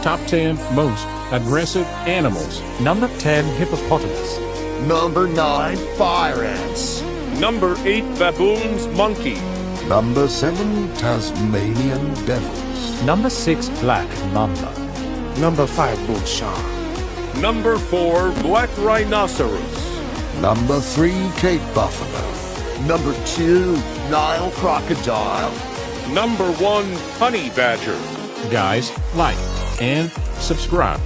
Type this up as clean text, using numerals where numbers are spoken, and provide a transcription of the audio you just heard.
Top 10 most aggressive animals. Number 10, hippopotamus. Number 9, fire ants. Number 8, baboons, monkey. Number 7, Tasmanian devils. Number 6, black mamba. Number 5, bull shark. Number 4, black rhinoceros. Number 3, Cape buffalo. Number 2, Nile crocodile. Number 1, honey badger. Guys, like and subscribe.